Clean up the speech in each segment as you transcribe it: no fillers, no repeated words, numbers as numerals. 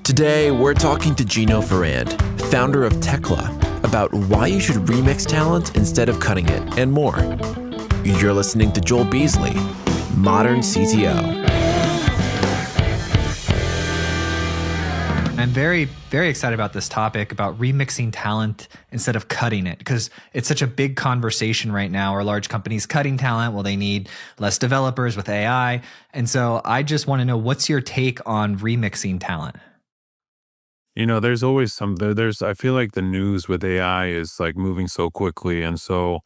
Today, we're talking to Gino Ferrand, founder of Tecla, about why you should remix talent instead of cutting it, and more. You're listening to Joel Beasley, Modern CTO. I'm very, very excited about this topic about remixing talent instead of cutting it, because it's such a big conversation right now. Are large companies cutting talent? Well, they need less developers with AI. And so I just want to know, what's your take on remixing talent? You know, there's always I feel like the news with AI is like moving so quickly. And so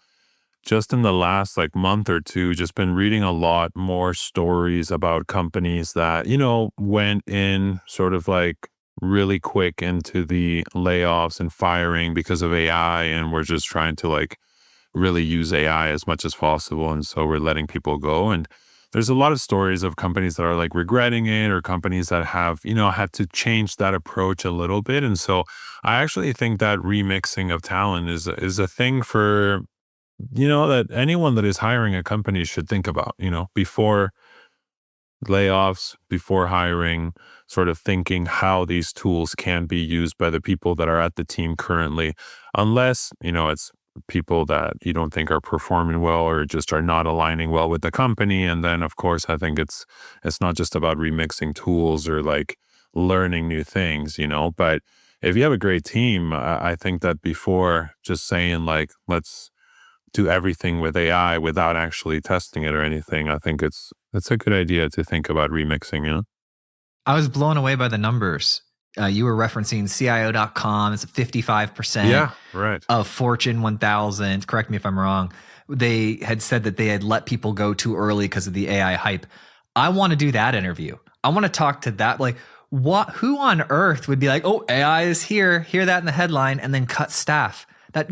just in the last like month or two, just been reading a lot more stories about companies that, went in sort of like really quick into the layoffs and firing because of AI. And we're just trying to like really use AI as much as possible. And so we're letting people go. And there's a lot of stories of companies that are like regretting it, or companies that have, had to change that approach a little bit. And so I actually think that remixing of talent is a thing for, that anyone that is hiring a company should think about, before layoffs, before hiring, sort of thinking how these tools can be used by the people that are at the team currently, unless, it's people that you don't think are performing well or just are not aligning well with the company. And then of course, I think it's not just about remixing tools or like learning new things, but if you have a great team, I think that before just saying like, let's do everything with AI without actually testing it or anything, I think it's a good idea to think about remixing, I was blown away by the numbers. You were referencing CIO.com. It's 55% of Fortune 1000. Correct me if I'm wrong. They had said that they had let people go too early because of the AI hype. I want to do that interview. I want to talk to that. Like, who on earth would be like, oh, AI is here, hear that in the headline, and then cut staff? I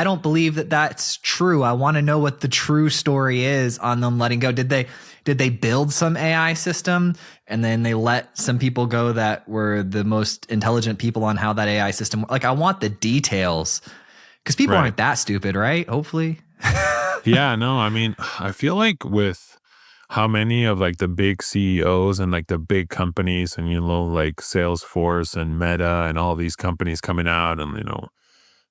don't believe that that's true. I want to know what the true story is on them letting go. Did they build some AI system and then they let some people go that were the most intelligent people on how that AI system, like I want the details, because people aren't that stupid, right? Hopefully. Yeah, no, I mean, I feel like with how many of like the big CEOs and like the big companies and, like Salesforce and Meta and all these companies coming out and,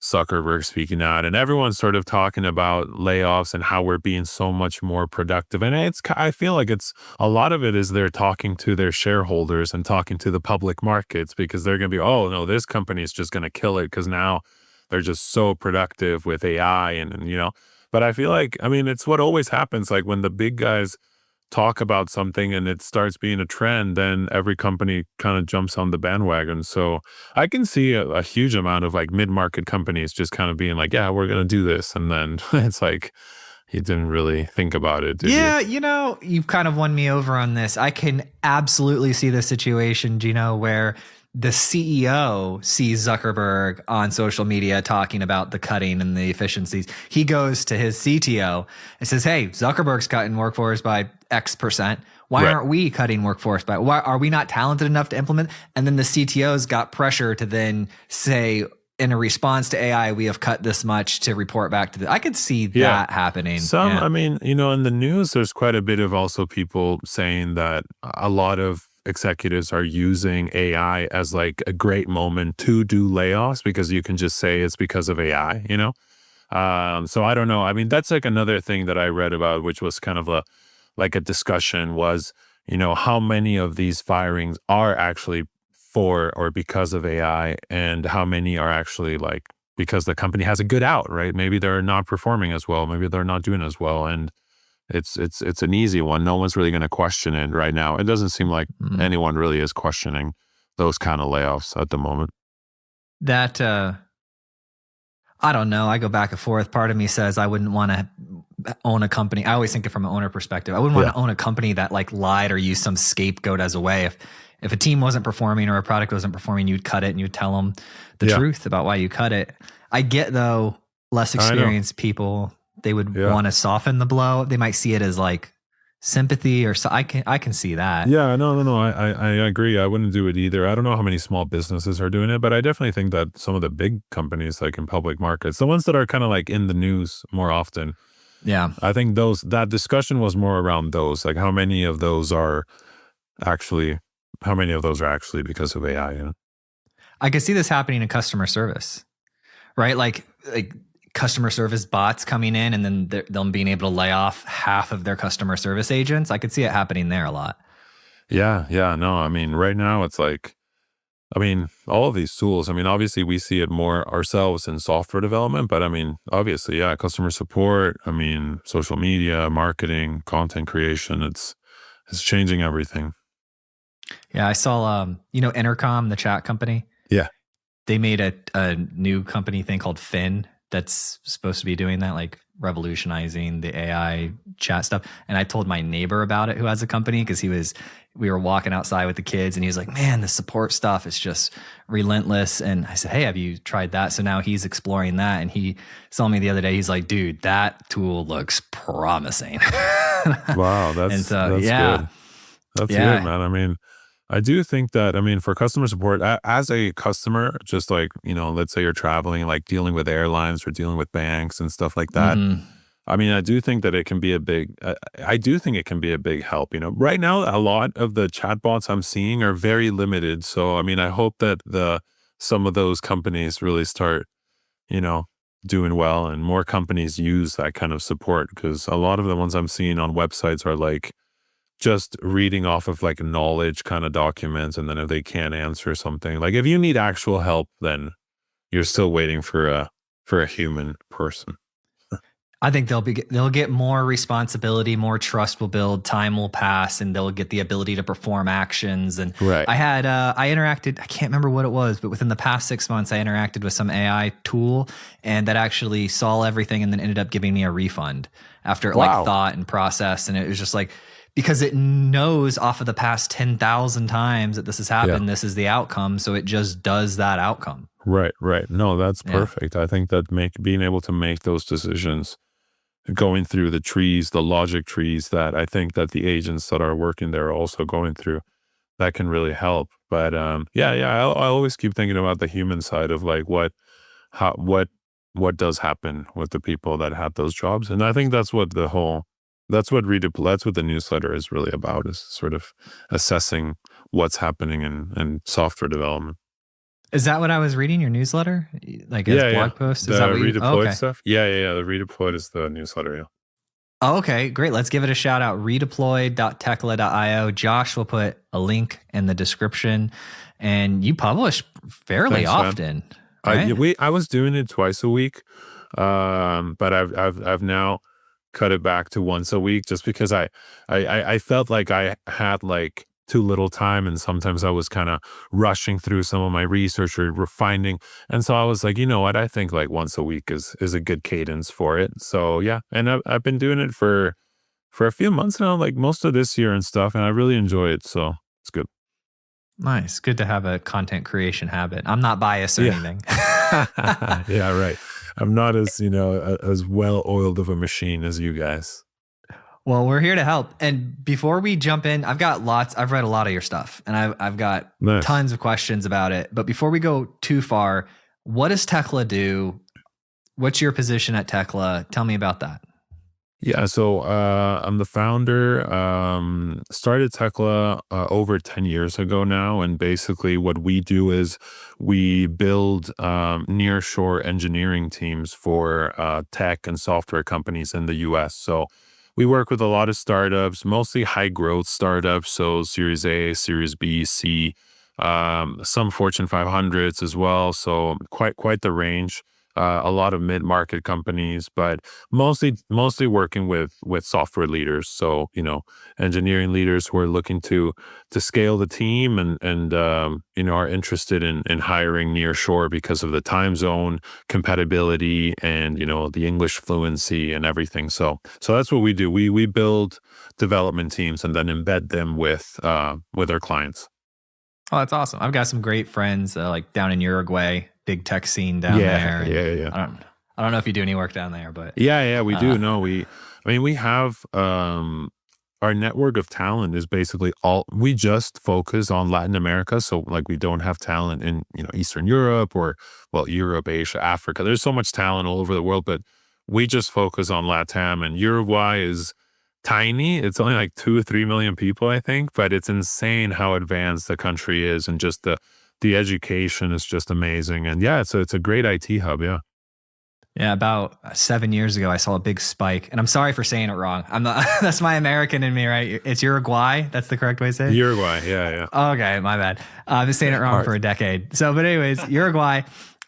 Zuckerberg speaking out, and everyone's sort of talking about layoffs and how we're being so much more productive. And I feel like it's a lot of it is they're talking to their shareholders and talking to the public markets, because they're going to be, oh no, this company is just going to kill it because now they're just so productive with AI and but I feel like, I mean, it's what always happens. Like when the big guys talk about something and it starts being a trend, then every company kind of jumps on the bandwagon. So I can see a huge amount of like mid-market companies just kind of being like, yeah, we're going to do this. And then it's like, you didn't really think about it, did you? You've kind of won me over on this. I can absolutely see the situation, Gino, where the CEO sees Zuckerberg on social media talking about the cutting and the efficiencies. He goes to his CTO and says, hey, Zuckerberg's cutting workforce by X%. Why aren't we cutting workforce by? Why are we not talented enough to implement? And then the CTO's got pressure to then say, in a response to AI, we have cut this much to report back to I could see that happening. I mean, in the news, there's quite a bit of also people saying that a lot of executives are using AI as like a great moment to do layoffs, because you can just say it's because of AI, so I don't know. I mean, that's like another thing that I read about, which was kind of a discussion was, how many of these firings are actually for or because of AI, and how many are actually like because the company has a good out, right? Maybe they're not performing as well. Maybe they're not doing as well. And it's an easy one. No one's really going to question it right now. It doesn't seem like anyone really is questioning those kind of layoffs at the moment. That, I don't know. I go back and forth. Part of me says I wouldn't want to own a company. I always think it from an owner perspective. I wouldn't want to own a company that like lied or used some scapegoat as a way. If a team wasn't performing or a product wasn't performing, you'd cut it and you'd tell them the truth about why you cut it. I get, though, less experienced people, they would want to soften the blow. They might see it as like sympathy or so. I can see that. Yeah, no. I agree. I wouldn't do it either. I don't know how many small businesses are doing it, but I definitely think that some of the big companies, like in public markets, the ones that are kind of like in the news more often. Yeah. I think that discussion was more around those, like how many of those are actually how many of those are actually because of AI? You know? I could see this happening in customer service, right? Like customer service bots coming in and then them being able to lay off half of their customer service agents. I could see it happening there a lot. Yeah. No, I mean, right now it's like, I mean, all of these tools, I mean, obviously we see it more ourselves in software development, but I mean, obviously, yeah, customer support, I mean, social media, marketing, content creation, it's changing everything. Yeah, I saw, Intercom, the chat company. Yeah. They made a new company thing called Fin that's supposed to be doing that, like revolutionizing the AI chat stuff. And I told my neighbor about it who has a company because we were walking outside with the kids and he was like, man, the support stuff is just relentless. And I said, hey, have you tried that? So now he's exploring that. And he saw me the other day. He's like, dude, that tool looks promising. Wow. That's good. That's good, man. I mean, I do think that, I mean, for customer support, as a customer, just like, let's say you're traveling, like dealing with airlines or dealing with banks and stuff like that. Mm-hmm. I mean, I do think that it can be a big help. Right now, a lot of the chatbots I'm seeing are very limited. So, I mean, I hope that some of those companies really start, doing well and more companies use that kind of support, because a lot of the ones I'm seeing on websites are like just reading off of like knowledge kind of documents. And then if they can't answer something, like if you need actual help, then you're still waiting for a human person. I think they'll get more responsibility, more trust will build, time will pass, and they'll get the ability to perform actions. And right. I interacted, I can't remember what it was, but within the past 6 months, I interacted with some AI tool and that actually saw everything and then ended up giving me a refund after like thought and process. And it was just like, because it knows off of the past 10,000 times that this has happened, this is the outcome. So it just does that outcome. Right. No, that's perfect. I think that being able to make those decisions, going through the trees, the logic trees that I think that the agents that are working there are also going through, that can really help. But I always keep thinking about the human side of like what does happen with the people that have those jobs. And I think that's what the newsletter is really about, is sort of assessing what's happening in software development. Is that what I was reading, your newsletter? Like a blog post? Is the that what redeployed stuff? Yeah. The redeployed is the newsletter, yeah. Oh, okay, great. Let's give it a shout out. Redeployed.tecla.io. Josh will put a link in the description. And you publish fairly often. Right? I was doing it twice a week, but I've now cut it back to once a week, just because I felt like I had like too little time, and sometimes I was kind of rushing through some of my research or refining, and so I was like, you know what, I think like once a week is a good cadence for it. So yeah, and I've been doing it for a few months now, like most of this year and stuff, and I really enjoy it, so it's good. Nice. Good to have a content creation habit. I'm not biased or anything. Yeah, right. I'm not as as well oiled of a machine as you guys. Well, we're here to help. And before we jump in, I've read a lot of your stuff, and I've got tons of questions about it. But before we go too far, what does Tecla do? What's your position at Tecla? Tell me about that. Yeah, so I'm the founder. Started Tecla over 10 years ago now, and basically what we do is we build nearshore engineering teams for tech and software companies in the US. So we work with a lot of startups, mostly high growth startups, so Series A, Series B, C, some Fortune 500s as well. So quite the range. A lot of mid-market companies, but mostly working with software leaders. So, engineering leaders who are looking to scale the team and are interested in hiring near shore because of the time zone compatibility and, the English fluency and everything. So that's what we do. We build development teams and then embed them with our clients. Oh, that's awesome. I've got some great friends like down in Uruguay. Big tech scene down there. Yeah. I don't know if you do any work down there, but yeah, we do. No, we have our network of talent is basically we just focus on Latin America. So like we don't have talent in Eastern Europe or Europe, Asia, Africa. There's so much talent all over the world, but we just focus on LATAM, and Uruguay is tiny. It's only like 2 or 3 million people, I think, but it's insane how advanced the country is, and just the education is just amazing. And yeah, so it's a great IT hub. Yeah. Yeah, about 7 years ago, I saw a big spike, and I'm sorry for saying it wrong. I'm not. That's my American in me, right? It's Uruguay. That's the correct way to say it? Uruguay. Yeah. Okay, my bad. I've been saying it wrong for a decade. So, but anyways, Uruguay.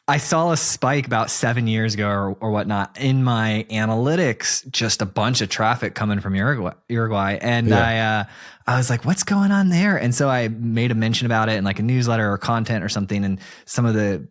I saw a spike about 7 years ago or whatnot in my analytics, just a bunch of traffic coming from Uruguay. And I was like, what's going on there? And so I made a mention about it in like a newsletter or content or something. And some of the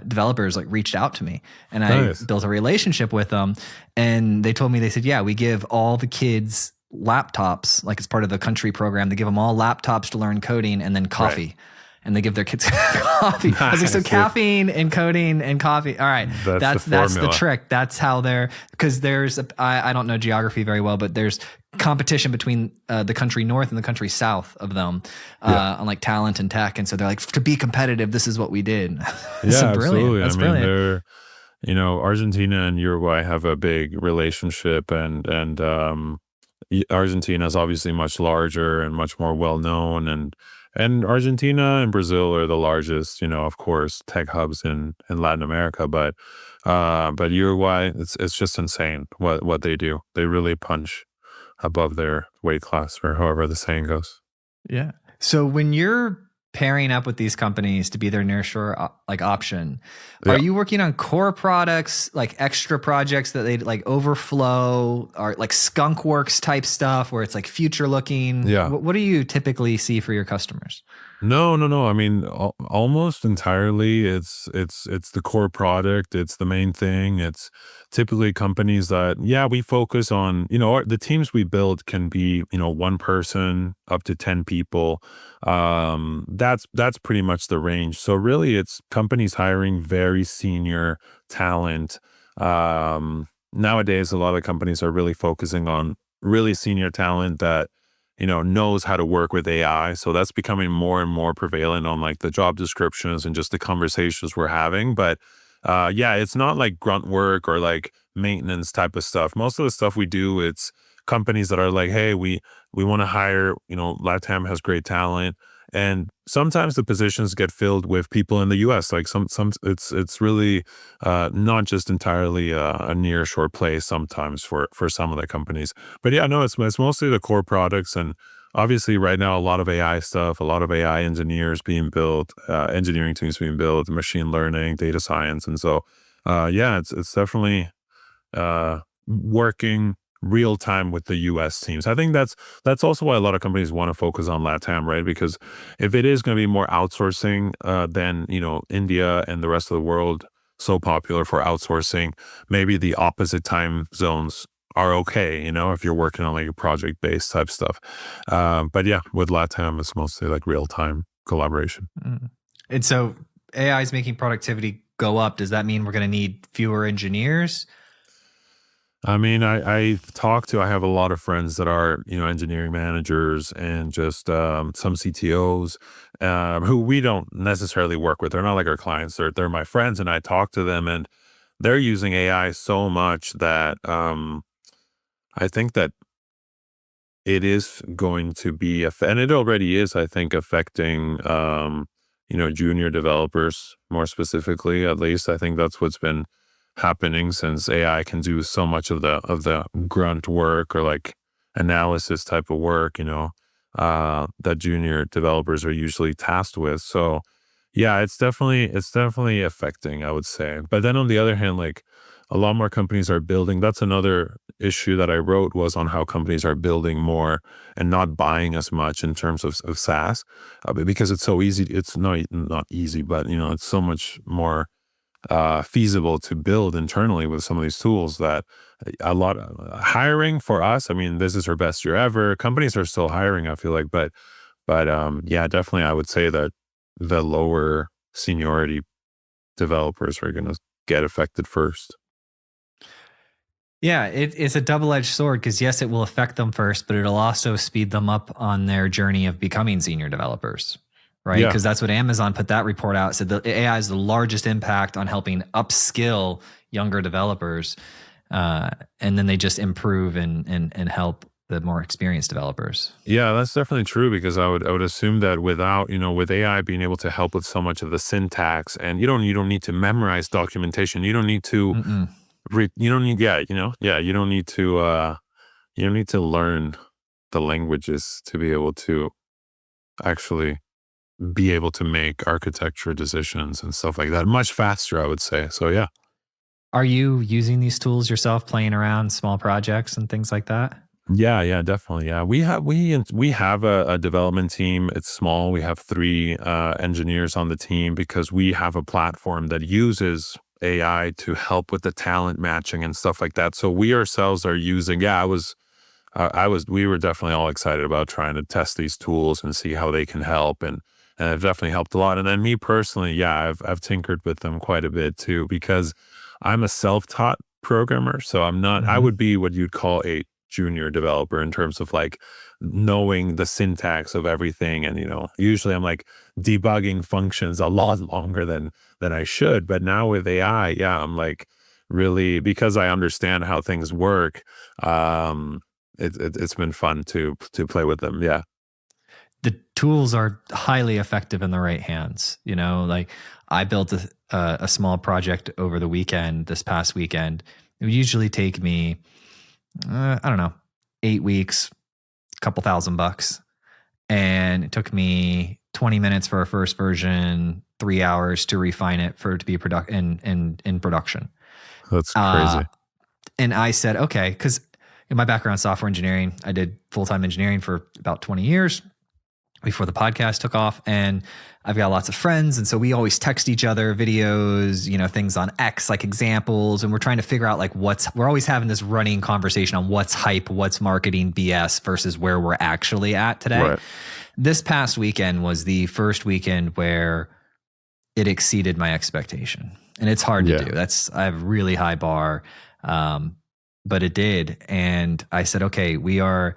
developers like reached out to me, and I built a relationship with them. And they told me, they said, yeah, we give all the kids laptops, like it's part of the country program. They give them all laptops to learn coding and then coffee. Right. And they give their kids coffee. Nice. I was like, so caffeine and coding and coffee. All right. That's the trick. That's how because there's, I don't know geography very well, but there's competition between the country north and the country south of them on like talent and tech. And so they're like, to be competitive, this is what we did. Yeah, absolutely. That's brilliant. Argentina and Uruguay have a big relationship, and Argentina is obviously much larger and much more well-known, and Argentina and Brazil are the largest, of course, tech hubs in Latin America. But Uruguay, it's just insane what they do. They really punch above their weight class, or however the saying goes. Yeah. So when you're pairing up with these companies to be their nearshore option, are you working on core products, like extra projects that they like overflow, or like skunkworks type stuff where it's like future looking? Yeah. What do you typically see for your customers? No. I mean, almost entirely it's the core product. It's the main thing. It's typically companies that, we focus on, the teams we build can be, 1 person up to 10 people. That's pretty much the range. So really it's companies hiring very senior talent. Nowadays, a lot of companies are really focusing on really senior talent that, knows how to work with AI. So that's becoming more and more prevalent on like the job descriptions and just the conversations we're having. But it's not like grunt work or like maintenance type of stuff. Most of the stuff we do, it's companies that are like, hey, we want to hire, LATAM has great talent. And sometimes the positions get filled with people in the US. Like it's really not just entirely a near shore play sometimes for some of the companies. But it's mostly the core products. And obviously right now, a lot of AI stuff, a lot of AI engineers being built, engineering teams being built, machine learning, data science. And so, it's definitely working real time with the US teams. I think that's also why a lot of companies want to focus on LATAM, right? Because if it is going to be more outsourcing than, India and the rest of the world, so popular for outsourcing, maybe the opposite time zones are okay, if you're working on like a project-based type stuff. But with LATAM, it's mostly like real-time collaboration. Mm. And so AI is making productivity go up. Does that mean we're going to need fewer engineers? I mean, I have a lot of friends that are, engineering managers and just some CTOs who we don't necessarily work with. They're not like our clients. They're my friends, and I talk to them, and they're using AI so much that I think that it is going to be, and it already is, I think, affecting, junior developers more specifically. At least I think that's what's been happening, since AI can do so much of the grunt work or like analysis type of work, that junior developers are usually tasked with. So it's definitely affecting, I would say. But then on the other hand, like a lot more companies are building. That's another issue that I wrote, was on how companies are building more and not buying as much in terms of SaaS, because it's so easy. It's not easy, but it's so much more feasible to build internally with some of these tools that a lot of hiring for us. I mean, this is our best year ever. Companies are still hiring, I feel like, but definitely I would say that the lower seniority developers are going to get affected first. Yeah, it's a double-edged sword, because yes, it will affect them first, but it'll also speed them up on their journey of becoming senior developers. Right? Because that's what Amazon put that report out. Said the AI is the largest impact on helping upskill younger developers. And then they just improve and help the more experienced developers. Yeah, that's definitely true, because I would assume that without, with AI being able to help with so much of the syntax, and you don't need to memorize documentation. You don't need to you don't need you don't need to learn the languages to be able to actually be able to make architecture decisions and stuff like that much faster, I would say. So yeah. Are you using these tools yourself, playing around small projects and things like that? Yeah, definitely. Yeah, we have a development team. It's small. We have 3 engineers on the team, because we have a platform that uses AI to help with the talent matching and stuff like that. So we ourselves are using. Yeah, we were definitely all excited about trying to test these tools and see how they can help, and it definitely helped a lot. And then me personally, yeah, I've tinkered with them quite a bit too, because I'm a self-taught programmer. So I'm not. I would be what you'd call a junior developer in terms of like knowing the syntax of everything, and usually I'm like debugging functions a lot longer than I should. But now with AI, yeah, I'm like really, because I understand how things work. It's been fun to play with them. Yeah. The tools are highly effective in the right hands. Like I built a small project over the weekend, this past weekend. It would usually take me, I don't know, 8 weeks, a couple $1,000. And it took me 20 minutes for our first version, 3 hours to refine it for it to be in production. That's crazy. And I said, okay, because in my background, software engineering, I did full-time engineering for about 20 years before the podcast took off. And I've got lots of friends. And so we always text each other videos, things on X, like examples. And we're trying to figure out like we're always having this running conversation on what's hype, what's marketing BS versus where we're actually at today. Right. This past weekend was the first weekend where it exceeded my expectation. And it's hard to do. I have a really high bar. But it did. And I said, okay, we are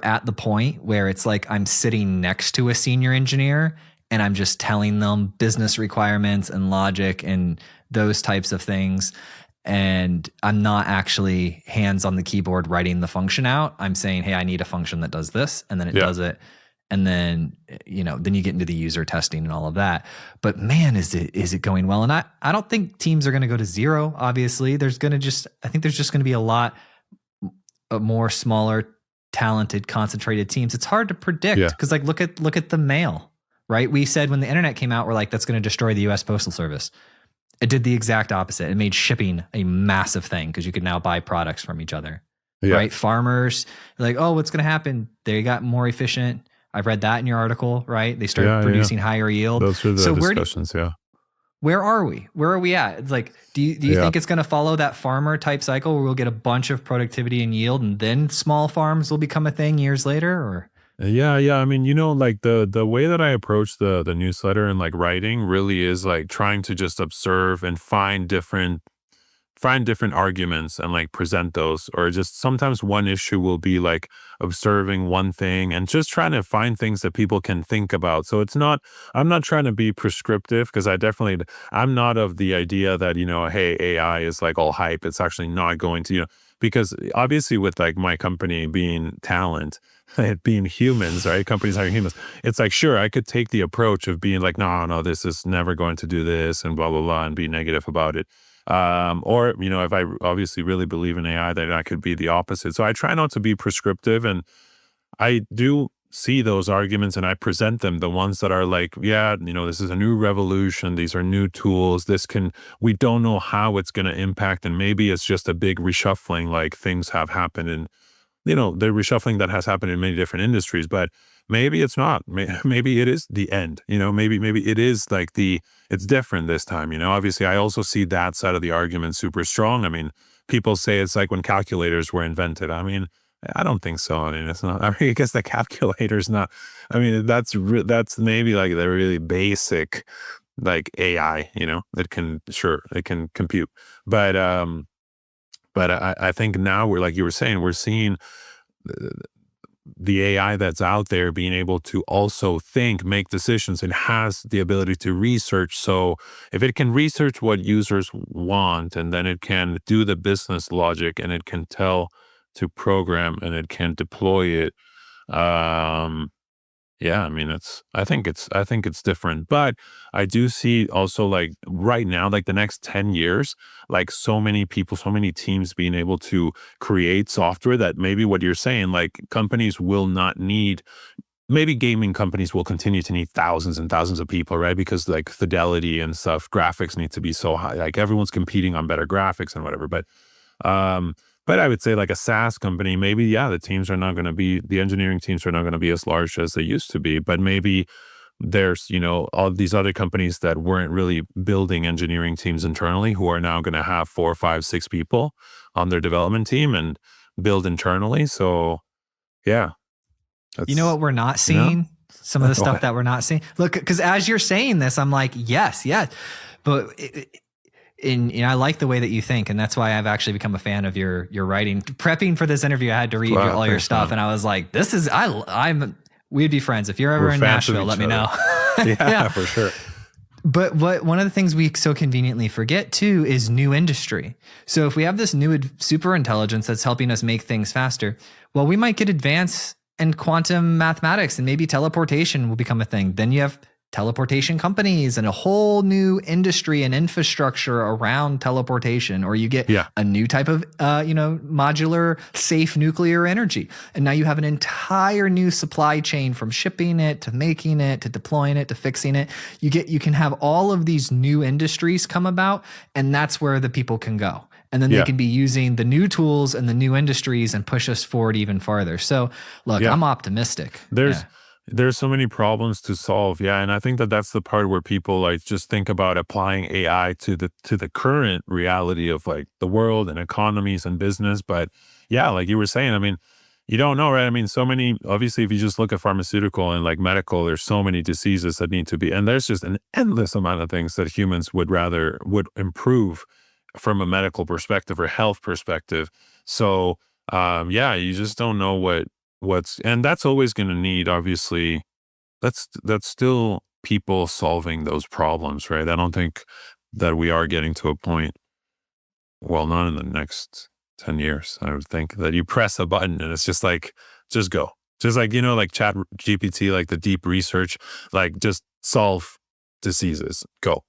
at the point where it's like I'm sitting next to a senior engineer and I'm just telling them business requirements and logic and those types of things. And I'm not actually hands on the keyboard writing the function out. I'm saying, hey, I need a function that does this, and then it does it. And then, then you get into the user testing and all of that. But man, is it going well? And I don't think teams are going to go to zero. Obviously, I think there's just going to be a lot more smaller, talented, concentrated teams. It's hard to predict because look at the mail, right? We said when the internet came out, we're like, that's going to destroy the U.S. Postal Service. It did the exact opposite. It made shipping a massive thing because you could now buy products from each other, right? Farmers, like, oh, what's going to happen? They got more efficient. I've read that in your article, right? They started producing higher yield. Those are the discussions, Where are we? Where are we at? It's like, do you think it's going to follow that farmer type cycle where we'll get a bunch of productivity and yield and then small farms will become a thing years later? Or Yeah. I mean, like the way that I approach the newsletter and like writing really is like trying to just observe and find different arguments and like present those, or just sometimes one issue will be like observing one thing and just trying to find things that people can think about. So I'm not trying to be prescriptive, because I'm not of the idea that, hey, AI is like all hype. It's actually not going to, because obviously with like my company being talent, it being humans, right? Companies hiring humans. It's like, sure, I could take the approach of being like, no, this is never going to do this and blah, blah, blah, and be negative about it. Or, if I obviously really believe in AI, then I could be the opposite. So I try not to be prescriptive, and I do see those arguments and I present them, the ones that are like, this is a new revolution. These are new tools. We don't know how it's going to impact. And maybe it's just a big reshuffling, like things have happened in, the reshuffling that has happened in many different industries, but maybe it's not. Maybe it is the end. Maybe it is like it's different this time. Obviously, I also see that side of the argument super strong. I mean, people say it's like when calculators were invented. I mean, I don't think so. I mean, it's not. I mean, I guess the calculator's not. I mean, that's maybe like the really basic, like AI. It can compute, but I think now we're, like you were saying, we're seeing the AI that's out there being able to also think, make decisions, and has the ability to research. So if it can research what users want, and then it can do the business logic, and it can tell to program and it can deploy it. Yeah, I mean, I think it's different, but I do see also like right now, like the next 10 years, like so many people, so many teams being able to create software that maybe what you're saying, like companies will not need, maybe gaming companies will continue to need thousands and thousands of people, right? Because like fidelity and stuff, graphics need to be so high, like everyone's competing on better graphics and whatever. But I would say like a SaaS company, maybe, yeah, the engineering teams are not going to be as large as they used to be, but maybe there's, all these other companies that weren't really building engineering teams internally who are now going to have 4, 5, 6 people on their development team and build internally. So yeah. You know what we're not seeing? Some of the stuff that we're not seeing. Look, because as you're saying this, I'm like, yes. But I like the way that you think, and that's why I've actually become a fan of your writing. Prepping for this interview, I had to read all your stuff, and I was like, "This is we'd be friends if you're ever in Nashville. Let me know." yeah, for sure. But one of the things we so conveniently forget too is new industry. So if we have this new super intelligence that's helping us make things faster, well, we might get advanced in quantum mathematics, and maybe teleportation will become a thing. Then you have teleportation companies and a whole new industry and infrastructure around teleportation, or you get a new type of, modular, safe nuclear energy. And now you have an entire new supply chain from shipping it to making it to deploying it to fixing it. You can have all of these new industries come about, and that's where the people can go. And then they can be using the new tools and the new industries and push us forward even farther. So look, I'm optimistic. There's so many problems to solve. Yeah. And I think that's the part where people like just think about applying AI to the current reality of like the world and economies and business. But yeah, like you were saying, I mean, you don't know, right? I mean, so many, obviously, if you just look at pharmaceutical and like medical, there's so many diseases that need to be, and there's just an endless amount of things that humans would improve from a medical perspective or health perspective. So you just don't know what's, and that's always going to need, obviously, that's still people solving those problems, right? I don't think that we are getting to a point, well, not in the next 10 years. I would think that you press a button and it's just like, just go. Just like, like Chat GPT, like the deep research, like just solve diseases, go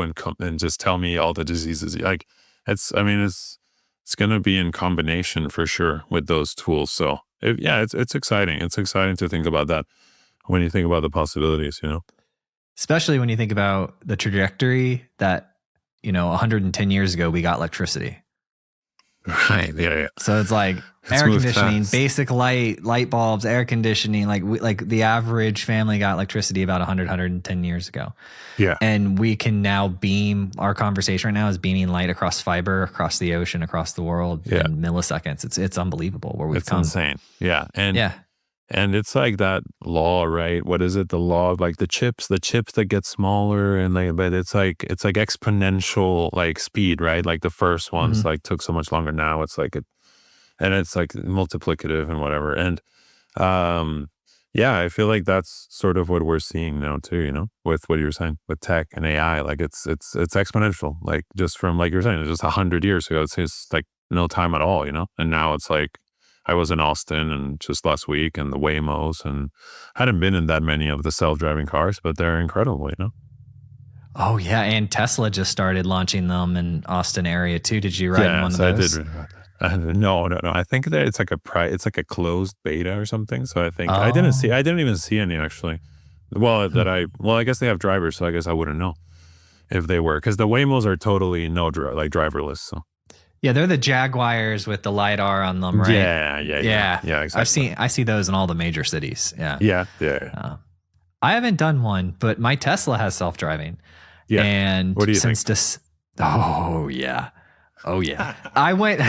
and come and just tell me all the diseases. Like it's going to be in combination for sure with those tools. So it's exciting. It's exciting to think about that when you think about the possibilities, especially when you think about the trajectory that, 110 years ago, we got electricity. Right. Yeah. So it's like air conditioning, basic light bulbs, air conditioning, like the average family got electricity about 110 years ago. Yeah. And we can now beam, our conversation right now is beaming light across fiber, across the ocean, across the world in milliseconds. It's unbelievable where we've come. It's insane. Yeah. And it's like that law, right? What is it? The law of like the chips that get smaller and but it's like exponential like speed, right? Like the first ones like took so much longer. Now it's like and it's like multiplicative and whatever. And I feel like that's sort of what we're seeing now too, with what you were saying with tech and AI. Like it's exponential. Like just from, like you're saying, just 100 years ago, it's like no time at all, And now it's like, I was in Austin and just last week, and the Waymos, and hadn't been in that many of the self-driving cars, but they're incredible, Oh yeah, and Tesla just started launching them in Austin area too. Did you ride in one of those? I did. No. I think that it's like a closed beta or something. So I think I didn't even see any actually. Well, I guess they have drivers, so I guess I wouldn't know if they were, because the Waymos are totally driverless. So. Yeah, they're the Jaguars with the LiDAR on them, right? Yeah, exactly. I see those in all the major cities. Yeah. I haven't done one, but my Tesla has self-driving. Yeah. And what do you think? Oh yeah. I went,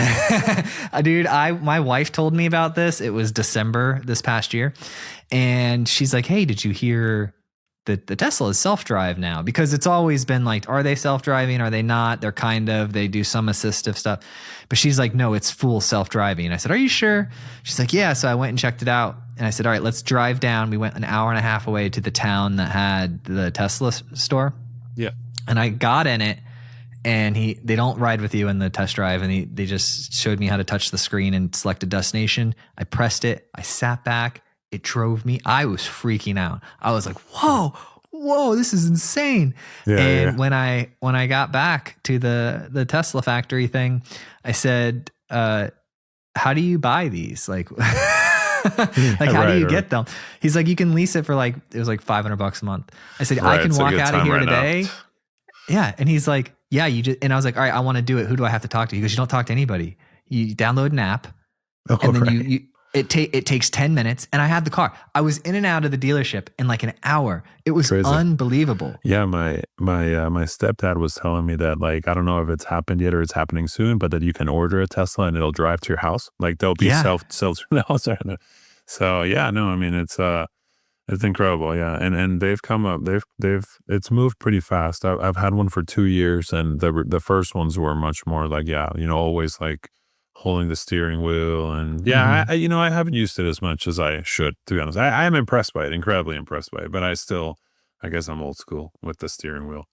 dude, my wife told me about this. It was December this past year. And she's like, hey, did you hear that the Tesla is self-drive now? Because it's always been like, are they self-driving? Are they not? They do some assistive stuff. But she's like, no, it's full self-driving. I said, are you sure? She's like, yeah. So I went and checked it out. And I said, all right, let's drive down. We went an hour and a half away to the town that had the Tesla store. Yeah. And I got in it. and they don't ride with you in the test drive, and they just showed me how to touch the screen and select a destination. I pressed it. I sat back. It drove me. I was freaking out. I was like, whoa, this is insane. When I got back to the Tesla factory thing, I said, how do you buy these? Like, how do you get them? He's like, you can lease it for it was like $500 a month. I said, I can walk out of here today. Yeah. And he's like, yeah, and I was like, all right, I want to do it. Who do I have to talk to? He goes, you don't talk to anybody. You download an app and then it takes 10 minutes, and I had the car. I was in and out of the dealership in like an hour. It was crazy. Unbelievable. Yeah. My stepdad was telling me that, like, I don't know if it's happened yet or it's happening soon, but that you can order a Tesla and it'll drive to your house. Like there'll be self So yeah, no, I mean, it's incredible. Yeah. And they've come up, it's moved pretty fast. I've had one for 2 years, and the first ones were much more like, always like holding the steering wheel. And I haven't used it as much as I should, to be honest. I am impressed by it, incredibly impressed by it, but I guess I'm old school with the steering wheel.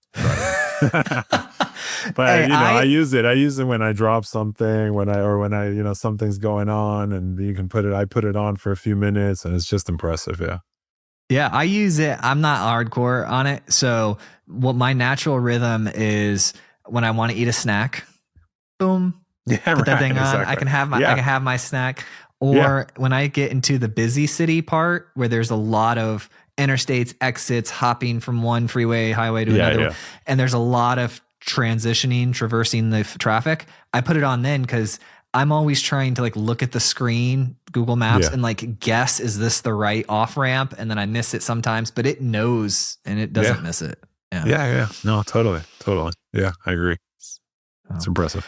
But I use it when I drop something, when I something's going on, and I put it on for a few minutes, and it's just impressive. Yeah. Yeah, I use it. I'm not hardcore on it. So what my natural rhythm is, when I want to eat a snack, boom, put that thing on. Exactly. I can have my snack. Or when I get into the busy city part where there's a lot of interstates, exits, hopping from one highway to another, and there's a lot of traversing the traffic, I put it on then, because I'm always trying to like look at the screen, Google Maps, and like guess, is this the right off ramp? And then I miss it sometimes, but it knows and it doesn't miss it. Yeah. No, totally. Yeah, I agree. It's impressive.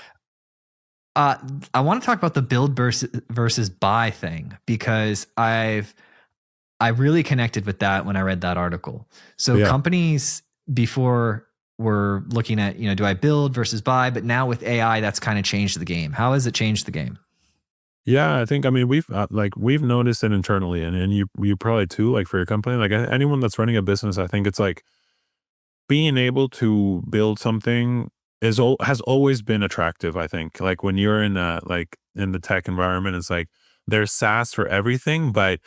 I want to talk about the build versus buy thing, because I really connected with that when I read that article. So companies before were looking at, do I build versus buy? But now with AI, that's kind of changed the game. How has it changed the game? Yeah, I think, we've noticed it internally, and you probably too, like for your company, like anyone that's running a business, I think it's like being able to build something has always been attractive. I think, like when you're in the tech environment, it's like there's SaaS for everything, but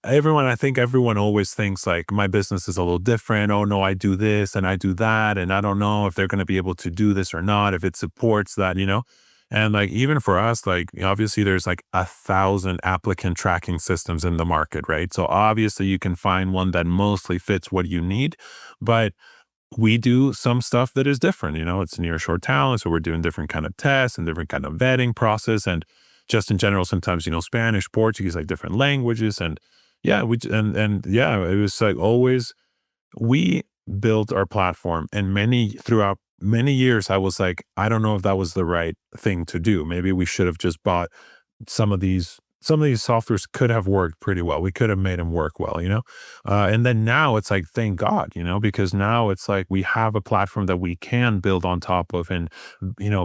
I think everyone always thinks like, my business is a little different. Oh no, I do this and I do that, and I don't know if they're going to be able to do this or not, if it supports that, And like, even for us, like obviously there's like 1,000 applicant tracking systems in the market, right? So obviously you can find one that mostly fits what you need, but we do some stuff that is different, it's nearshore talent. So we're doing different kind of tests and different kind of vetting process. And just in general, sometimes, Spanish, Portuguese, like different languages. And it was like always, we built our platform, and throughout many years, I was like, I don't know if that was the right thing to do. Maybe we should have just bought some of these softwares could have worked pretty well. We could have made them work well, and then now it's like, thank God, because now it's like we have a platform that we can build on top of, and,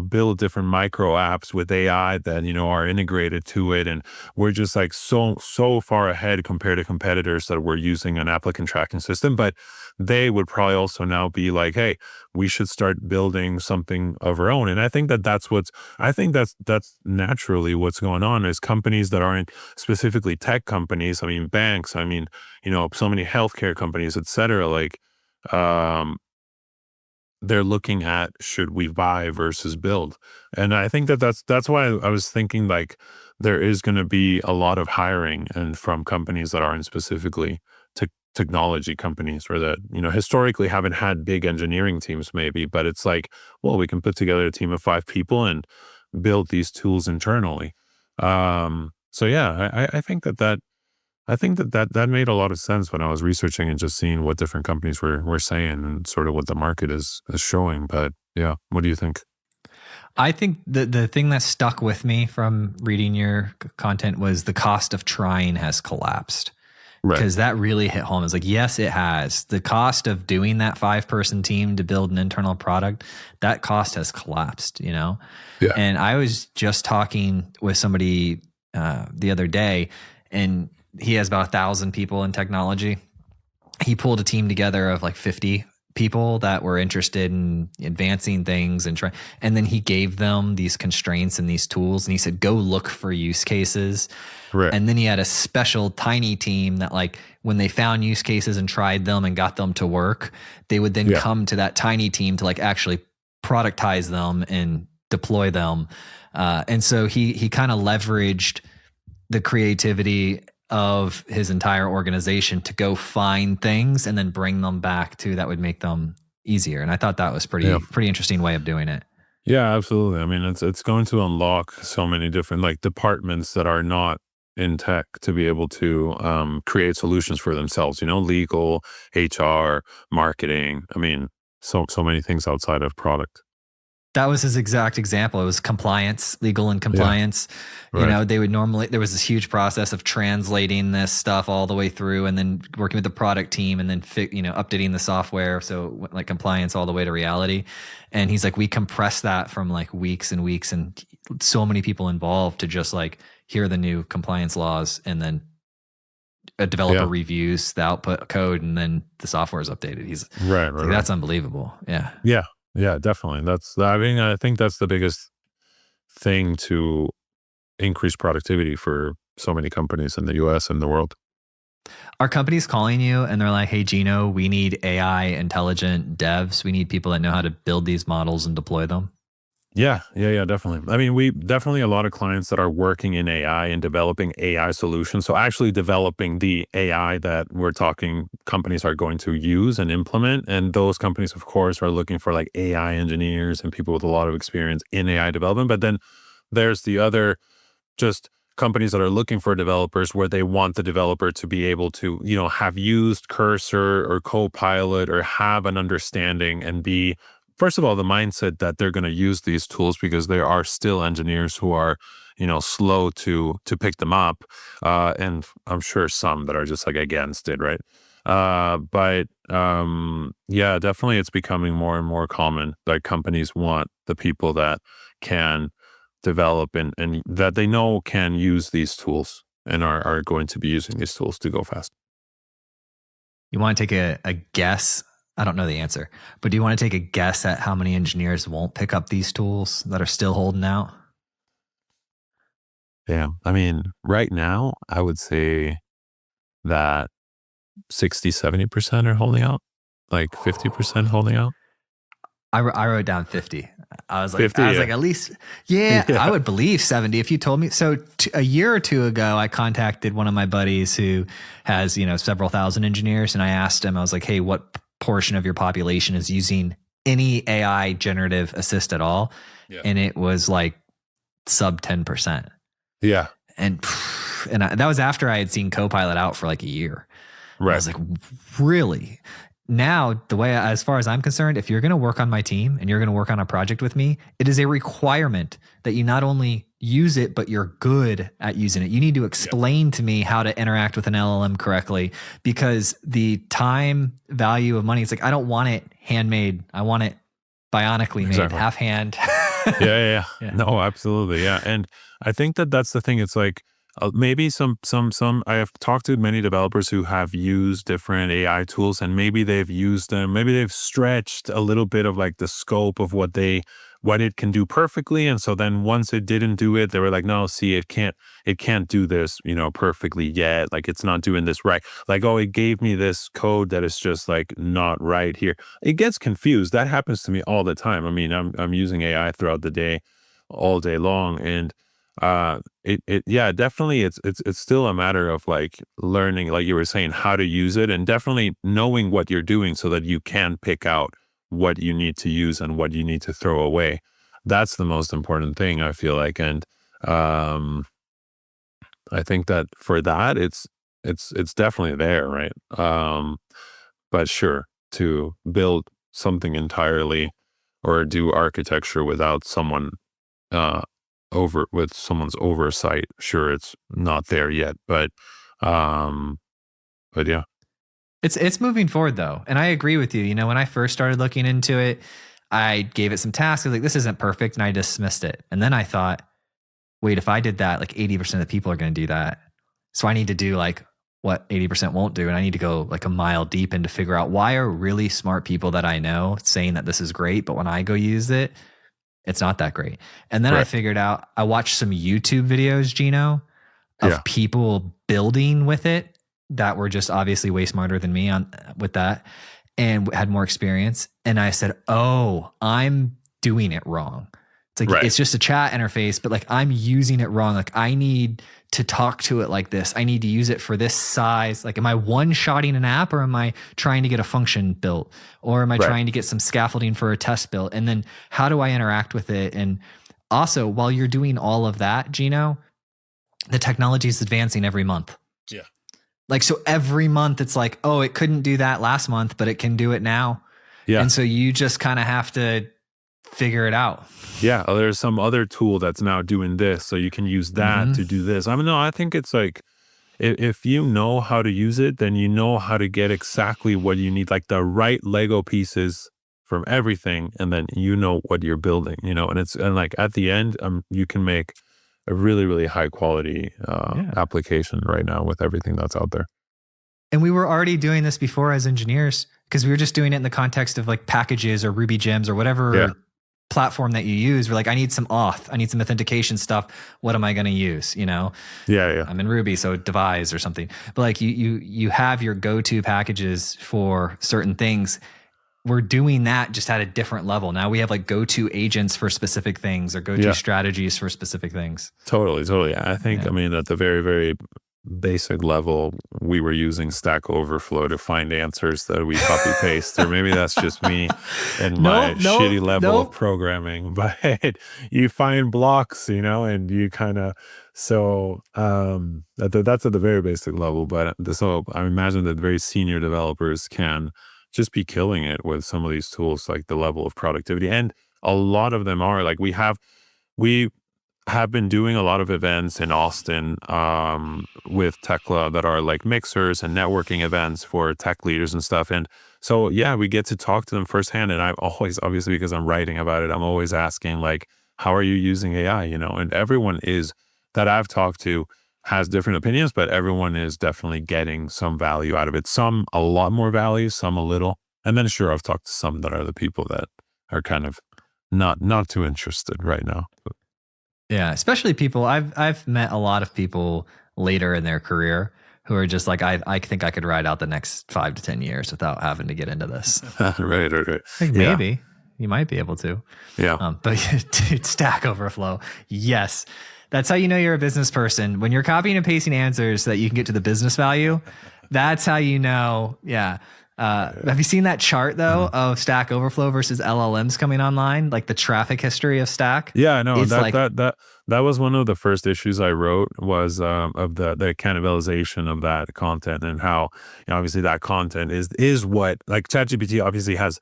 build different micro apps with AI that, are integrated to it. And we're just like so far ahead compared to competitors that were using an applicant tracking system, but they would probably also now be like, hey, we should start building something of our own. And I think that's naturally what's going on, is companies that aren't specifically tech companies. I mean, banks, so many healthcare companies, et cetera, like, they're looking at, should we buy versus build? And I think that's why I was thinking, like, there is going to be a lot of hiring and from companies that aren't specifically technology companies, or that, historically haven't had big engineering teams maybe, but it's like, well, we can put together a team of 5 people and build these tools internally. So yeah, I think that made a lot of sense when I was researching and just seeing what different companies were saying and sort of what the market is showing. But yeah, what do you think? I think the thing that stuck with me from reading your content was the cost of trying has collapsed. Because that really hit home. It's like, yes, it has. The cost of doing that 5-person team to build an internal product, that cost has collapsed, Yeah. And I was just talking with somebody the other day, and he has about 1,000 people in technology. He pulled a team together of like 50 people that were interested in advancing things and then he gave them these constraints and these tools and he said, go look for use cases. Right. And then he had a special tiny team that like when they found use cases and tried them and got them to work, they would then come to that tiny team to like actually productize them and deploy them. And so he kind of leveraged the creativity of his entire organization to go find things and then bring them back to that would make them easier. And I thought that was pretty interesting way of doing it. Yeah, absolutely. I mean, it's going to unlock so many different like departments that are not in tech to be able to create solutions for themselves, legal, HR, marketing. I mean, so many things outside of product. That was his exact example. It was compliance, legal and compliance. Yeah. They would normally, there was this huge process of translating this stuff all the way through and then working with the product team and then, updating the software. So like compliance all the way to reality. And he's like, we compress that from like weeks and weeks and so many people involved to just like, here are the new compliance laws. And then a developer reviews the output code and then the software is updated. He's right. That's unbelievable. Yeah. Yeah, definitely. I think that's the biggest thing to increase productivity for so many companies in the US and the world. Are companies calling you and they're like, hey, Gino, we need AI intelligent devs. We need people that know how to build these models and deploy them? Yeah, definitely. I mean, we definitely a lot of clients that are working in AI and developing AI solutions. So actually developing the AI that we're talking companies are going to use and implement. And those companies, of course, are looking for like AI engineers and people with a lot of experience in AI development. But then there's the other just companies that are looking for developers where they want the developer to be able to, have used Cursor or Copilot or have an understanding and be first of all, the mindset that they're going to use these tools because there are still engineers who are, slow to pick them up. And I'm sure some that are just like against it, right? But definitely it's becoming more and more common that companies want the people that can develop and that they know can use these tools and are going to be using these tools to go fast. You want to take a guess? I don't know the answer, but do you want to take a guess at how many engineers won't pick up these tools that are still holding out? Yeah. I mean, right now, I would say that 60, 70% are holding out, like 50% holding out. I wrote down 50. I was like, 50, like, at least, I would believe 70 if you told me. So a year or two ago, I contacted one of my buddies who has, several thousand engineers. And I asked him, I was like, hey, what portion of your population is using any AI generative assist at all? Yeah. And it was like sub 10%. Yeah. And that was after I had seen Copilot out for like a year. Right. I was like, really? Now, the way, as far as I'm concerned, if you're going to work on my team and you're going to work on a project with me, it is a requirement that you not only use it, but you're good at using it. You need to explain to me how to interact with an LLM correctly, because the time value of money, it's like, I don't want it handmade. I want it bionically made, half hand. Yeah. No, absolutely. Yeah. And I think that's the thing. It's like, maybe some I have talked to many developers who have used different AI tools and maybe they've used them, maybe they've stretched a little bit of like the scope of what it can do perfectly. And so then once it didn't do it, they were like, no, see, it can't do this, perfectly yet. Like it's not doing this right. Like, oh, it gave me this code that is just like not right here. It gets confused. That happens to me all the time. I mean, I'm using AI throughout the day, all day long. And definitely it's still a matter of like learning, like you were saying, how to use it and definitely knowing what you're doing so that you can pick out what you need to use and what you need to throw away. That's the most important thing, I feel like. And I think that for that it's definitely there, right? But sure, to build something entirely or do architecture without someone with someone's oversight, sure, it's not there yet, but yeah, it's moving forward though, and I agree with you. When I first started looking into it, I gave it some tasks. I was like, this isn't perfect, and I dismissed it. And then I thought, wait, if I did that, like 80% of the people are going to do that, so I need to do like what 80% won't do. And I need to go like a mile deep and to figure out why are really smart people that I know saying that this is great, but when I go use it, it's not that great. And then I figured out, I watched some YouTube videos, Gino, of people building with it that were just obviously way smarter than me with that and had more experience. And I said, oh, I'm doing it wrong. It's like, it's just a chat interface, but like I'm using it wrong. Like I need to talk to it like this. I need to use it for this size. Like, am I one-shotting an app or am I trying to get a function built? Or am I trying to get some scaffolding for a test built? And then how do I interact with it? And also, while you're doing all of that, Gino, the technology is advancing every month. Yeah. Like, so every month it's like, oh, it couldn't do that last month, but it can do it now. Yeah. And so you just kind of have to figure it out. Yeah, there's some other tool that's now doing this, so you can use that to do this. I think it's like, if you know how to use it, then you know how to get exactly what you need, like the right Lego pieces from everything, and then you know what you're building, and like at the end, you can make a really, really high quality application right now with everything that's out there. And we were already doing this before as engineers, because we were just doing it in the context of like packages or Ruby gems or whatever platform that you use. We're like, I need some auth, I need some authentication stuff. What am I going to use? Yeah. I'm in Ruby, so devise or something. But like you have your go-to packages for certain things. We're doing that just at a different level. Now we have like go-to agents for specific things or go-to strategies for specific things. Totally. I think, at the very, very basic level, we were using Stack Overflow to find answers that we copy paste, or maybe that's just me and my shitty level of programming. But you find blocks, and you kind of that's at the very basic level. But so I imagine that very senior developers can just be killing it with some of these tools, like the level of productivity, and a lot of them are like we have been doing a lot of events in Austin with Tecla that are like mixers and networking events for tech leaders and stuff. And so, we get to talk to them firsthand. And I'm always, obviously, because I'm writing about it, I'm always asking like, how are you using AI? And everyone that I've talked to has different opinions, but everyone is definitely getting some value out of it. Some a lot more value, some a little. And then sure, I've talked to some that are the people that are kind of not too interested right now. Yeah, especially people. I've met a lot of people later in their career who are just like, I think I could ride out the next 5 to 10 years without having to get into this. Right. I think maybe you might be able to. Yeah. But dude, Stack Overflow. Yes. That's how you know you're a business person. When you're copying and pasting answers so that you can get to the business value, that's how you know. Yeah. Have you seen that chart though of Stack Overflow versus LLMs coming online, like the traffic history of Stack? Yeah, I know. That was one of the first issues I wrote was of the cannibalization of that content, and how obviously that content is what, like, ChatGPT obviously has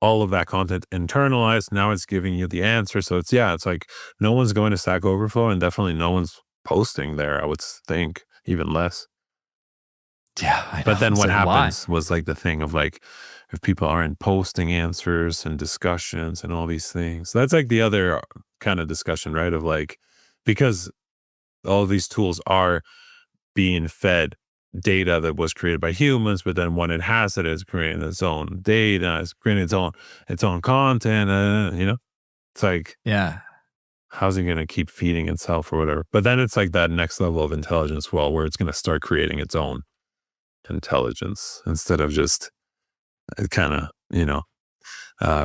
all of that content internalized. Now it's giving you the answer. So it's like no one's going to Stack Overflow, and definitely no one's posting there, I would think, even less. Yeah, I know. But then what happens was like the thing of like, if people aren't posting answers and discussions and all these things, that's like the other kind of discussion, right? Of like, because all of these tools are being fed data that was created by humans, but then when it has it, it's creating its own data, it's creating its own content, it's like, how's it going to keep feeding itself or whatever? But then it's like that next level of intelligence, where it's going to start creating its own intelligence instead of just kind of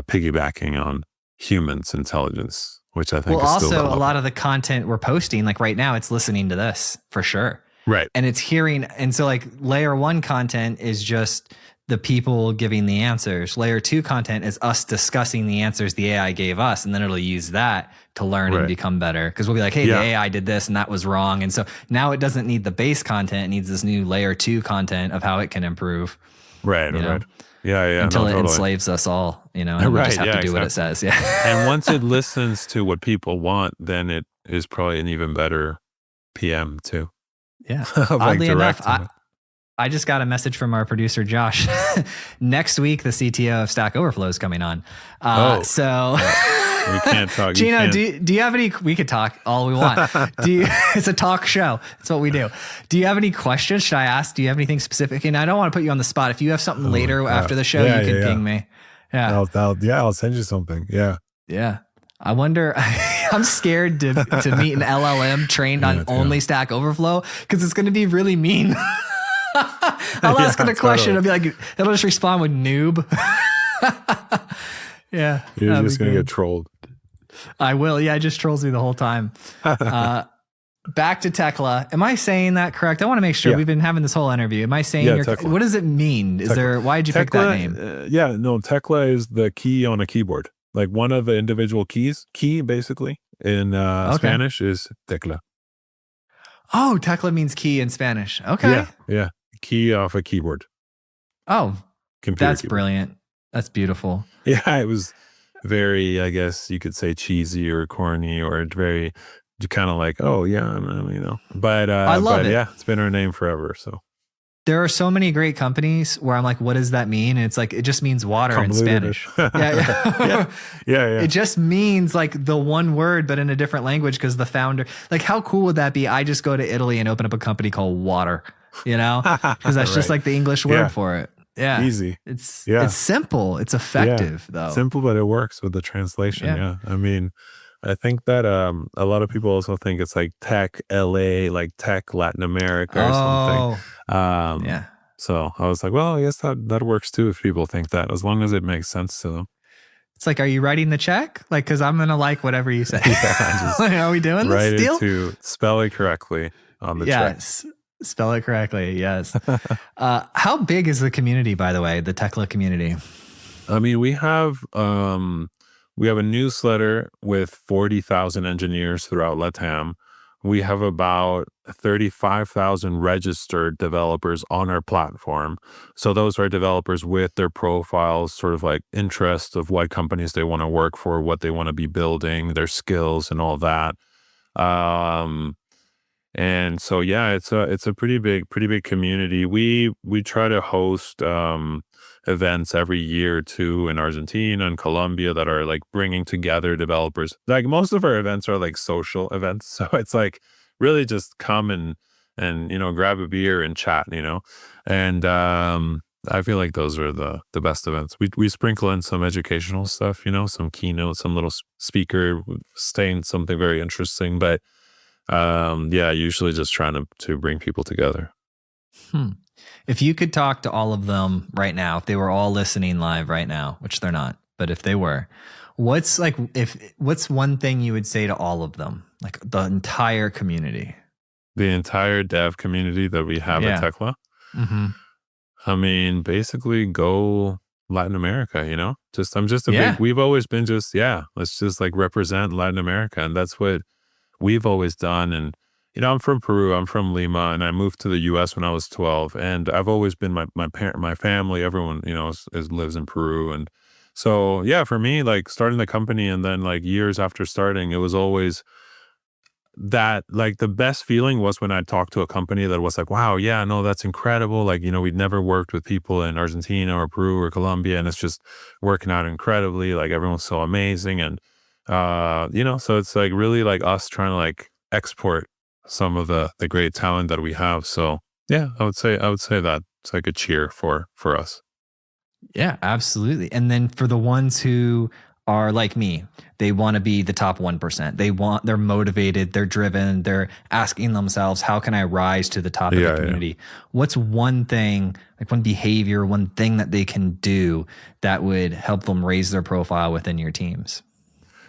piggybacking on humans' intelligence, which I think is still also a lot of the content we're posting, like right now, it's listening to this for sure, right? And it's hearing, and so like layer 1 content is just the people giving the answers. Layer 2 content is us discussing the answers the AI gave us, and then it'll use that to learn and become better. Because we'll be like, hey, the AI did this and that was wrong. And so now it doesn't need the base content. It needs this new layer 2 content of how it can improve. Right. Yeah. Until it enslaves us all, and we just have to do what it says. Yeah. And once it listens to what people want, then it is probably an even better PM too. Yeah. Oddly enough, I just got a message from our producer, Josh. Next week, the CTO of Stack Overflow is coming on. So we can't talk. Gino, do you have any, we could talk all we want. It's a talk show. That's what we do. Do you have any questions? Should I ask? Do you have anything specific? And I don't want to put you on the spot. If you have something later after the show, you can ping me. Yeah. I'll send you something. Yeah. Yeah. I wonder, I'm scared to meet an LLM trained on only Stack Overflow because it's going to be really mean. I'll ask it a question. It'll be like, it'll just respond with noob. Yeah. You're just going to get trolled. I will. Yeah. It just trolls me the whole time. Back to Tecla. Am I saying that correct? I want to make sure we've been having this whole interview. Am I saying what does it mean? Why did you pick that name? Tecla is the key on a keyboard. Like one of the individual keys, basically in Spanish is Tecla. Oh, Tecla means key in Spanish. Okay. Yeah. Key off a keyboard. Oh, that's keyboard. Brilliant. That's beautiful. Yeah, it was very, I guess you could say cheesy or corny or very kind of like, But I love it. Yeah, it's been our name forever. So there are so many great companies where I'm like, what does that mean? And it's like, it just means water in Spanish. Yeah. It just means like the one word, but in a different language because the founder, like how cool would that be? I just go to Italy and open up a company called Water, because that's just like the English word for it. Yeah. Easy. It's simple. It's effective though. Simple, but it works with the translation. Yeah. I mean, I think that a lot of people also think it's like Tech LA, like Tech Latin America or something. So I was like, well, I guess that works too if people think that, as long as it makes sense to them. It's like, are you writing the check? Like, because I'm going to like whatever you say. Are we doing this deal? To spell it correctly on the check. Yes. Spell it correctly. Yes. How big is the community, by the way, the Tecla community? I mean, we have a newsletter with 40,000 engineers throughout LATAM. We have about 35,000 registered developers on our platform. So those are developers with their profiles, sort of like interest of what companies they want to work for, what they want to be building, their skills and all that. And so, it's a pretty big community. We try to host events every year too in Argentina and Colombia that are like bringing together developers. Like most of our events are like social events, so it's like really just come and grab a beer and chat, and I feel like those are the best events. We sprinkle in some educational stuff, some keynote, some little speaker saying something very interesting, but usually just trying to bring people together. If you could talk to all of them right now, if they were all listening live right now, which they're not, but if they were, what's one thing you would say to all of them, like the entire community? The entire dev community that we have at Tecla? Mm-hmm. I mean, basically go Latin America, we've always been let's just like represent Latin America. And that's what we've always done. And I'm from Peru, I'm from Lima, and I moved to the US when I was 12. And I've always been my family, everyone, lives in Peru. And so, for me, like starting the company and then like years after starting, it was always that like the best feeling was when I talked to a company that was like, wow, that's incredible. Like, we'd never worked with people in Argentina or Peru or Colombia, and it's just working out incredibly. Like everyone's so amazing. And, so it's like really like us trying to like export some of the great talent that we have. So I would say that it's like a cheer for us. Yeah, absolutely. And then for the ones who are like me, they want to be the top 1%. They're motivated, they're driven, they're asking themselves, how can I rise to the top of the community? What's one thing, like one behavior, one thing that they can do that would help them raise their profile within your teams?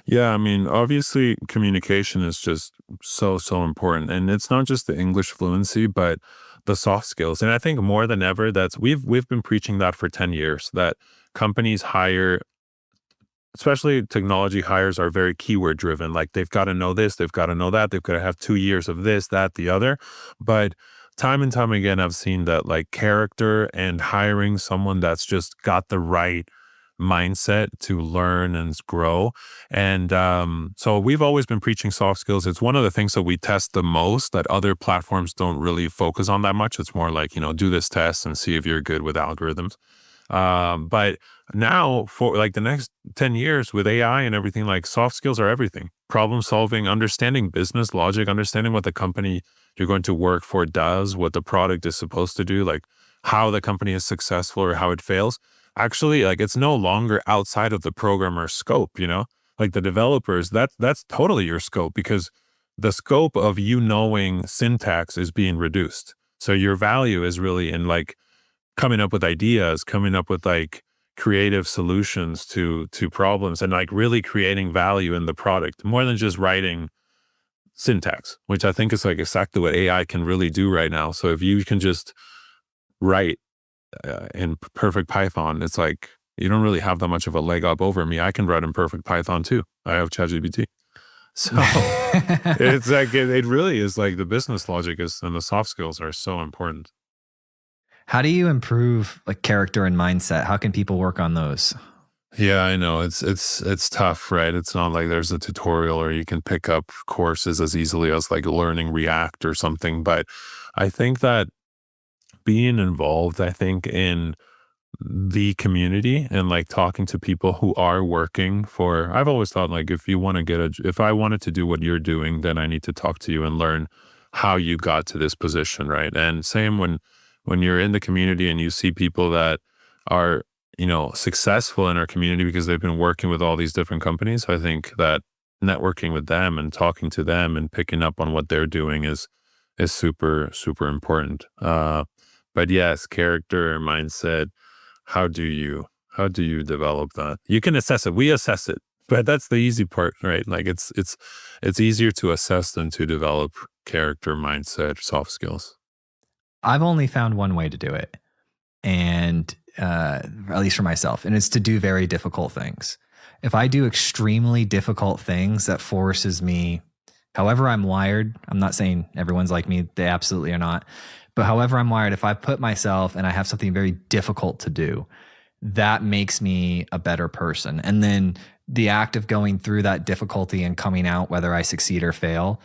Yeah, I mean, obviously communication is just so important. And it's not just the English fluency, but the soft skills. And I think more than ever, we've been preaching that for 10 years, that companies hire, especially technology hires, are very keyword driven. Like they've got to know this, they've got to know that, they've got to have 2 years of this, that, the other. But time and time again, I've seen that like character and hiring someone that's just got the right mindset to learn and grow. And so we've always been preaching soft skills. It's one of the things that we test the most that other platforms don't really focus on that much. It's more like, do this test and see if you're good with algorithms. But now for like the next 10 years with AI and everything, like soft skills are everything. Problem solving, understanding business logic, understanding what the company you're going to work for does, what the product is supposed to do, like how the company is successful or how it fails. Actually, like it's no longer outside of the programmer's scope, like the developers, that's totally your scope, because the scope of you knowing syntax is being reduced. So your value is really in like coming up with ideas, coming up with like creative solutions to problems, and like really creating value in the product more than just writing syntax, which I think is like exactly what AI can really do right now. So if you can just write in perfect Python, it's like you don't really have that much of a leg up over me. I can write in perfect Python too. I have ChatGPT. So it's like it really is like the business logic and the soft skills are so important. How do you improve like character and mindset? How can people work on those? Yeah, I know it's tough, right? It's not like there's a tutorial or you can pick up courses as easily as like learning React or something. But I think that being involved, in the community and like talking to people who are working for, I've always thought like if I wanted to do what you're doing, then I need to talk to you and learn how you got to this position, right? And same when you're in the community and you see people that are, successful in our community because they've been working with all these different companies. I think that networking with them and talking to them and picking up on what they're doing is super, super important. But yes, character, mindset, how do you develop that? You can assess it. We assess it, but that's the easy part, right? Like it's easier to assess than to develop character, mindset, soft skills. I've only found one way to do it, and at least for myself, and it's to do very difficult things. If I do extremely difficult things, that forces me, however I'm wired, I'm not saying everyone's like me, they absolutely are not, but however I'm wired, if I put myself and I have something very difficult to do, that makes me a better person. And then the act of going through that difficulty and coming out, whether I succeed or fail,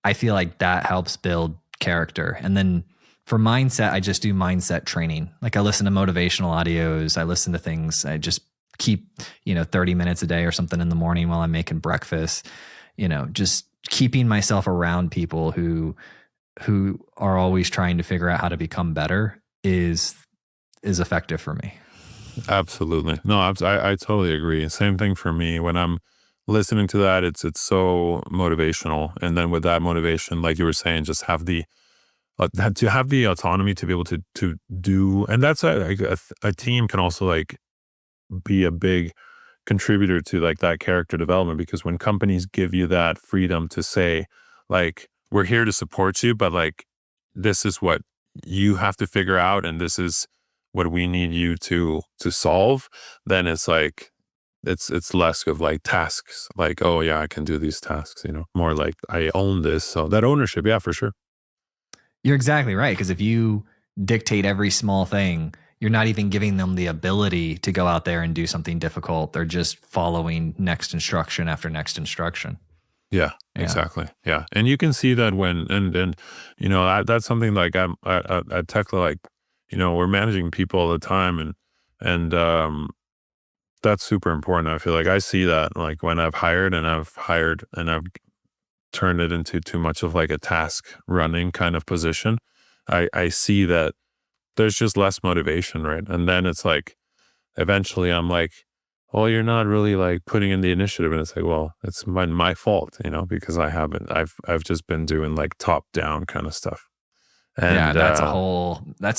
I feel like that helps build character. And then for mindset, I just do mindset training. Like I listen to motivational audios. I listen to things. I just keep, 30 minutes a day or something in the morning while I'm making breakfast, just keeping myself around people who are always trying to figure out how to become better is effective for me. Absolutely. No, I totally agree. Same thing for me. When I'm listening to that, it's so motivational. And then with that motivation, like you were saying, just have to have the autonomy to be able to do, and that's a team can also like be a big contributor to like that character development, because when companies give you that freedom to say like, we're here to support you, but like, this is what you have to figure out, and this is what we need you to solve, then it's like, it's less of like tasks, like, oh yeah, I can do these tasks, more like I own this. So that ownership, yeah, for sure. You're exactly right. Because if you dictate every small thing, you're not even giving them the ability to go out there and do something difficult. They're just following next instruction after next instruction. Yeah, exactly. Yeah. And you can see that when, and that's something like I'm at Tecla, like, we're managing people all the time, and that's super important. I feel like I see that like when I've hired and I've turned it into too much of like a task running kind of position, I see that there's just less motivation, right? And then it's like, eventually I'm like, well, you're not really like putting in the initiative. And it's like, well, it's my fault, because I've just been doing like top down kind of stuff. And yeah, that's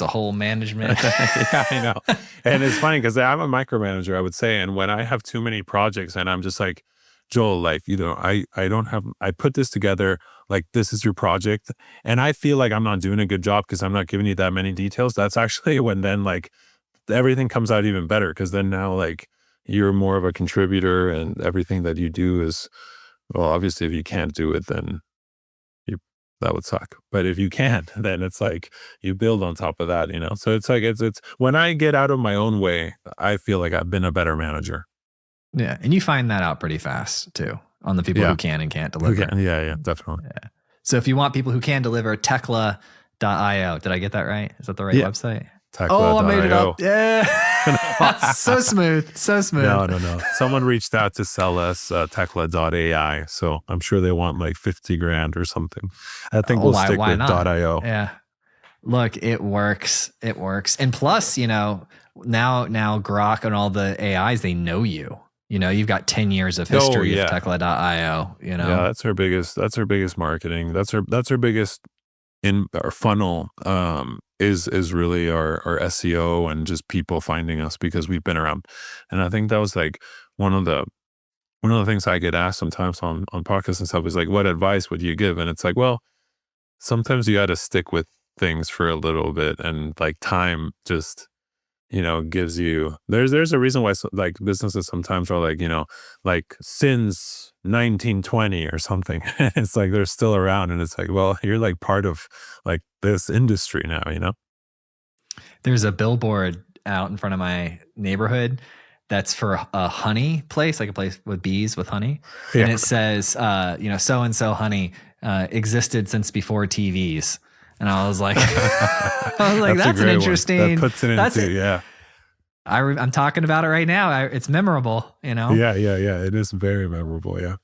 a whole management. Yeah, I know. And it's funny because I'm a micromanager, I would say. And when I have too many projects and I'm just like, Joel, like, I put this together, like, this is your project. And I feel like I'm not doing a good job because I'm not giving you that many details. That's actually when then like everything comes out even better, because then now like you're more of a contributor and everything that you do is, well, obviously if you can't do it, then that would suck. But if you can't, then it's like you build on top of that, So it's like it's when I get out of my own way, I feel like I've been a better manager. Yeah, and you find that out pretty fast too on the people who can and can't deliver. Yeah, definitely. Yeah. So if you want people who can deliver, Tecla.io. Did I get that right? Is that the right website? Tecla.io. I made it up. Yeah. So smooth. No. Someone reached out to sell us Tecla.ai. So I'm sure they want like 50 grand or something. I think we'll stick with .io. Yeah. Look, it works. And plus, now Grok and all the AIs, they know you. You've got 10 years of history of Tecla.io. Yeah, that's our biggest marketing. That's our biggest in our funnel. Is really our SEO and just people finding us because we've been around. And I think that was like one of the things I get asked sometimes on podcasts and stuff is like, what advice would you give? And it's like, well, sometimes you got to stick with things for a little bit, and like time just gives you, there's a reason why like businesses sometimes are like, like since 1920 or something. It's like they're still around, and it's like, well, you're like part of like this industry now, There's a billboard out in front of my neighborhood that's for a honey place, like a place with bees with honey. Yeah. And it says, so-and-so honey existed since before TVs. And I was like, that's an interesting. That puts it into, yeah. I'm talking about it right now. It's memorable, Yeah. It is very memorable. Yeah.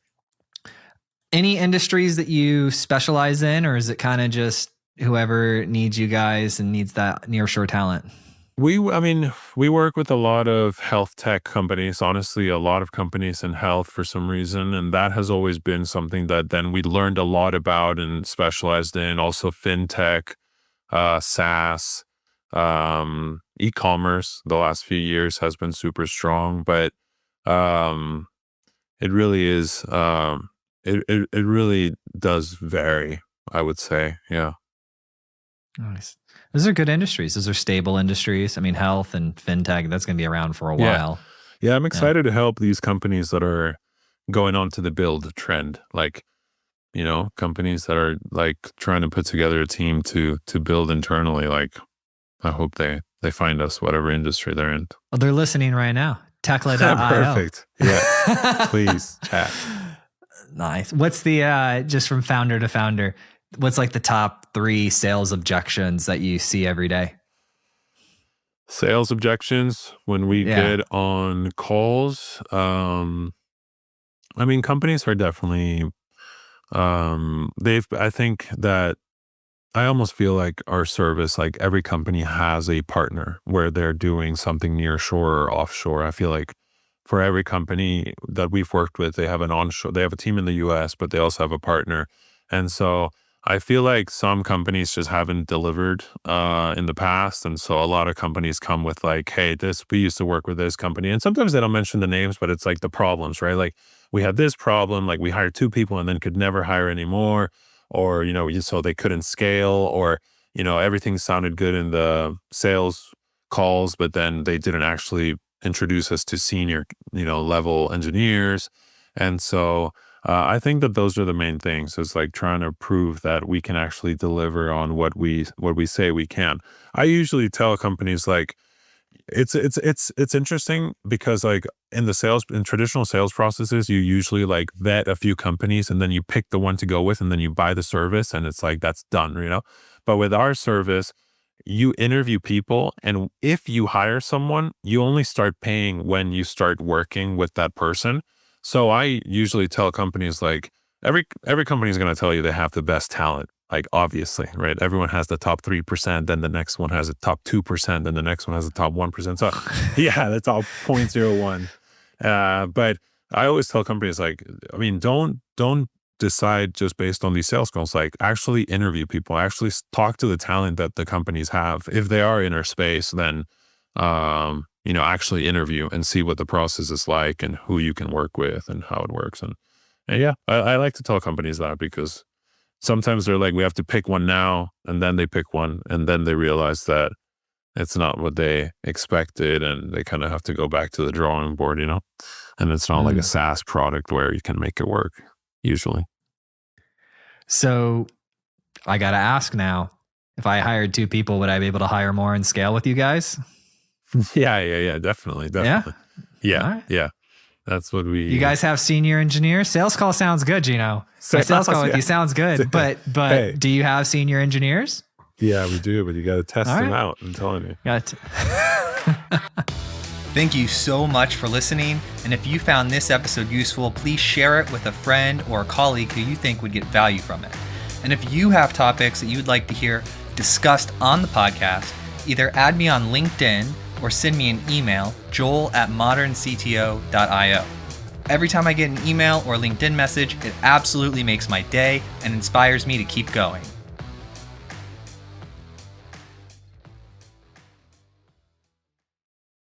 Any industries that you specialize in, or is it kind of just whoever needs you guys and needs that nearshore talent? We work with a lot of health tech companies, honestly, a lot of companies in health for some reason. And that has always been something that then we learned a lot about and specialized in. Also fintech, SaaS, e-commerce the last few years has been super strong, but it really is, it really does vary, I would say. Yeah. Nice. Those are good industries. Those are stable industries. I mean, health and fintech, that's going to be around for a while. Yeah, I'm excited to help these companies that are going on to the build trend. Like, companies that are like trying to put together a team to build internally. Like, I hope they find us, whatever industry they're in. Well, they're listening right now. Tecla.io. Perfect. Yeah. Please chat. Nice. What's the, just from founder to founder, what's like the top 3 sales objections that you see every day? Sales objections when we get on calls. Companies are definitely, I think that I almost feel like our service, like every company has a partner where they're doing something near shore or offshore. I feel like for every company that we've worked with, they have an onshore, they have a team in the US, but they also have a partner. And so I feel like some companies just haven't delivered in the past. And so a lot of companies come with like, hey, we used to work with this company. And sometimes they don't mention the names, but it's like the problems, right? Like we had this problem, like we hired 2 people and then could never hire anymore. Or, so they couldn't scale, or, everything sounded good in the sales calls, but then they didn't actually introduce us to senior, level engineers. And so I think that those are the main things. It's like trying to prove that we can actually deliver on what we say we can. I usually tell companies like, it's interesting because like in traditional sales processes, you usually like vet a few companies and then you pick the one to go with and then you buy the service and it's like, that's done, But with our service, you interview people, and if you hire someone, you only start paying when you start working with that person. So I usually tell companies like every company is going to tell you they have the best talent. Like obviously, right? Everyone has the top 3%, then the next one has the top 2%, then the next one has the top 1%. So yeah, the top 0.01. But I always tell companies like, don't decide just based on these sales calls. Like actually interview people, actually talk to the talent that the companies have. If they are in our space, then actually interview and see what the process is like and who you can work with and how it works. And yeah, I like to tell companies that because sometimes they're like, we have to pick one now, and then they pick one, and then they realize that it's not what they expected, and they kind of have to go back to the drawing board, And it's not like a SaaS product where you can make it work, usually. So I got to ask now, if I hired 2 people, would I be able to hire more and scale with you guys? Yeah. Definitely. Yeah. That's what we. You guys have senior engineers? Sales call sounds good, Gino. My sales call with you sounds good, but hey. Do you have senior engineers? Yeah, we do, but you got to test them out. I'm telling you. Thank you so much for listening. And if you found this episode useful, please share it with a friend or a colleague who you think would get value from it. And if you have topics that you would like to hear discussed on the podcast, either add me on LinkedIn or send me an email, joel@moderncto.io. Every time I get an email or LinkedIn message, it absolutely makes my day and inspires me to keep going.